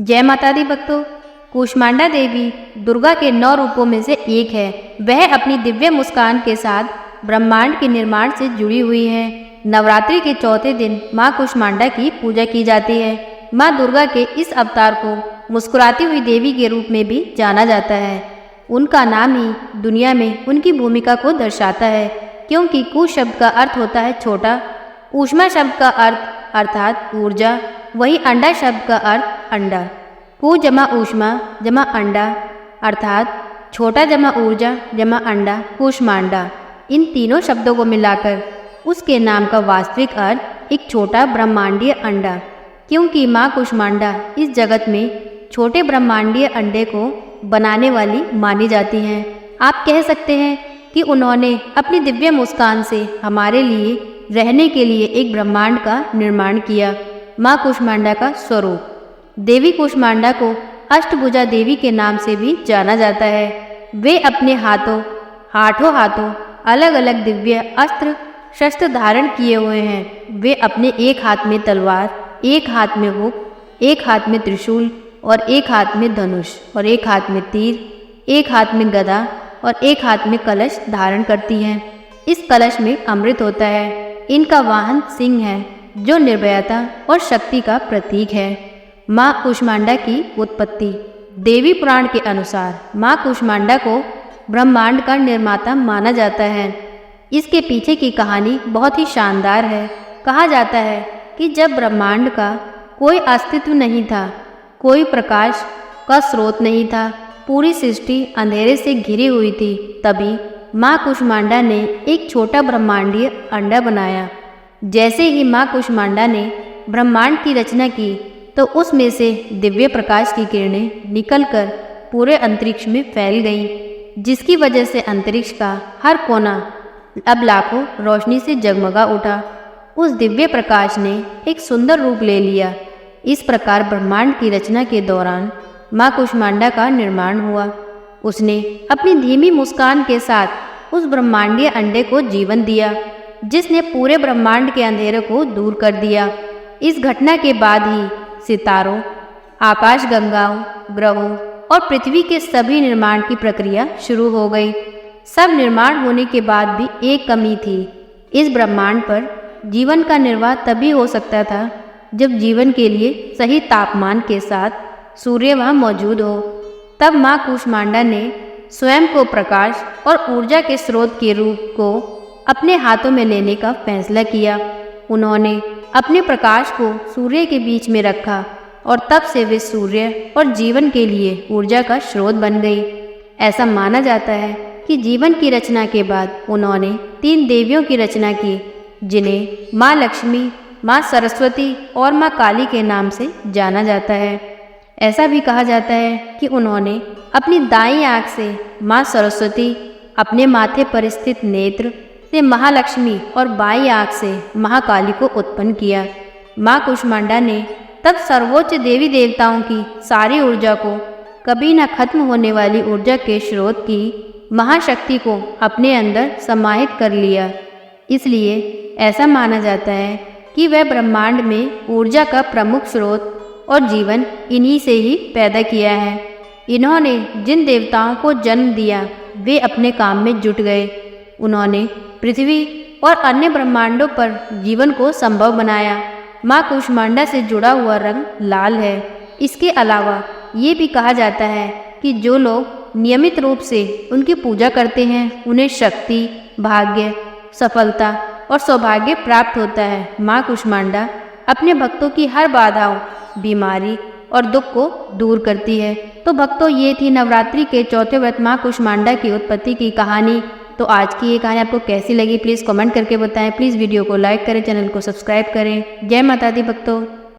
जय माता दी भक्तों। कूष्मांडा देवी दुर्गा के 9 रूपों में से एक है। वह अपनी दिव्य मुस्कान के साथ ब्रह्मांड के निर्माण से जुड़ी हुई है। नवरात्रि के चौथे दिन माँ कूष्मांडा की पूजा की जाती है। माँ दुर्गा के इस अवतार को मुस्कुराती हुई देवी के रूप में भी जाना जाता है। उनका नाम ही दुनिया में उनकी भूमिका को दर्शाता है, क्योंकि कूष शब्द का अर्थ होता है छोटा, ऊष्मा शब्द का अर्थ अर्थात ऊर्जा, वही अंडा शब्द का अर्थ अंडा। कू जमा ऊष्मा जमा अंडा अर्थात छोटा जमा ऊर्जा जमा अंडा कूष्मांडा। इन तीनों शब्दों को मिलाकर उसके नाम का वास्तविक अर्थ एक छोटा ब्रह्मांडीय अंडा, क्योंकि माँ कूष्मांडा इस जगत में छोटे ब्रह्मांडीय अंडे को बनाने वाली मानी जाती हैं। आप कह सकते हैं कि उन्होंने अपनी दिव्य मुस्कान से हमारे लिए रहने के लिए एक ब्रह्मांड का निर्माण किया। माँ कूष्मांडा का स्वरूप। देवी कूष्मांडा को अष्टभुजा देवी के नाम से भी जाना जाता है। वे अपने हाथों अलग अलग दिव्य अस्त्र शस्त्र धारण किए हुए हैं। वे अपने एक हाथ में तलवार, एक हाथ में हुक, एक हाथ में त्रिशूल और एक हाथ में धनुष और एक हाथ में तीर, एक हाथ में गदा और एक हाथ में कलश धारण करती हैं। इस कलश में अमृत होता है। इनका वाहन सिंह है, जो निर्भयता और शक्ति का प्रतीक है। माँ कूष्मांडा की उत्पत्ति। देवी पुराण के अनुसार माँ कूष्मांडा को ब्रह्मांड का निर्माता माना जाता है। इसके पीछे की कहानी बहुत ही शानदार है। कहा जाता है कि जब ब्रह्मांड का कोई अस्तित्व नहीं था, कोई प्रकाश का स्रोत नहीं था, पूरी सृष्टि अंधेरे से घिरी हुई थी, तभी माँ कूष्मांडा ने एक छोटा ब्रह्मांडीय अंडा बनाया। जैसे ही माँ कूष्मांडा ने ब्रह्मांड की रचना की, तो उसमें से दिव्य प्रकाश की किरणें निकलकर पूरे अंतरिक्ष में फैल गईं, जिसकी वजह से अंतरिक्ष का हर कोना अब लाखों रोशनी से जगमगा उठा। उस दिव्य प्रकाश ने एक सुंदर रूप ले लिया। इस प्रकार ब्रह्मांड की रचना के दौरान माँ कूष्मांडा का निर्माण हुआ। उसने अपनी धीमी मुस्कान के साथ उस ब्रह्मांडीय अंडे को जीवन दिया, जिसने पूरे ब्रह्मांड के अंधेरे को दूर कर दिया। इस घटना के बाद ही सितारों, आकाशगंगाओं, ग्रहों और पृथ्वी के सभी निर्माण की प्रक्रिया शुरू हो गई। सब निर्माण होने के बाद भी एक कमी थी। इस ब्रह्मांड पर जीवन का निर्वाह तभी हो सकता था जब जीवन के लिए सही तापमान के साथ सूर्य वहाँ मौजूद हो। तब माँ कूष्मांडा ने स्वयं को प्रकाश और ऊर्जा के स्रोत के रूप को अपने हाथों में लेने का फैसला किया। उन्होंने अपने प्रकाश को सूर्य के बीच में रखा और तब से वे सूर्य और जीवन के लिए ऊर्जा का स्रोत बन गई। ऐसा माना जाता है कि जीवन की रचना के बाद उन्होंने 3 देवियों की रचना की, जिन्हें माँ लक्ष्मी, माँ सरस्वती और माँ काली के नाम से जाना जाता है। ऐसा भी कहा जाता है कि उन्होंने अपनी दाईं आँख से माँ सरस्वती, अपने माथे पर स्थित नेत्र से महालक्ष्मी और बाईं आँख से महाकाली को उत्पन्न किया। माँ कूष्मांडा ने तब सर्वोच्च देवी देवताओं की सारी ऊर्जा को, कभी न खत्म होने वाली ऊर्जा के स्रोत की महाशक्ति को अपने अंदर समाहित कर लिया। इसलिए ऐसा माना जाता है कि वह ब्रह्मांड में ऊर्जा का प्रमुख स्रोत और जीवन इन्हीं से ही पैदा किया है। इन्होंने जिन देवताओं को जन्म दिया, वे अपने काम में जुट गए। उन्होंने पृथ्वी और अन्य ब्रह्मांडों पर जीवन को संभव बनाया। माँ कूष्मांडा से जुड़ा हुआ रंग लाल है। इसके अलावा ये भी कहा जाता है कि जो लोग नियमित रूप से उनकी पूजा करते हैं, उन्हें शक्ति, भाग्य, सफलता और सौभाग्य प्राप्त होता है। माँ कूष्मांडा अपने भक्तों की हर बाधाओं, बीमारी और दुख को दूर करती है। तो भक्तों, ये थी नवरात्रि के चौथे व्रत माँ कूष्मांडा की उत्पत्ति की कहानी। तो आज की ये कहानी आपको कैसी लगी, प्लीज़ कमेंट करके बताएं। प्लीज़ वीडियो को लाइक करें, चैनल को सब्सक्राइब करें। जय माता दी भक्तों।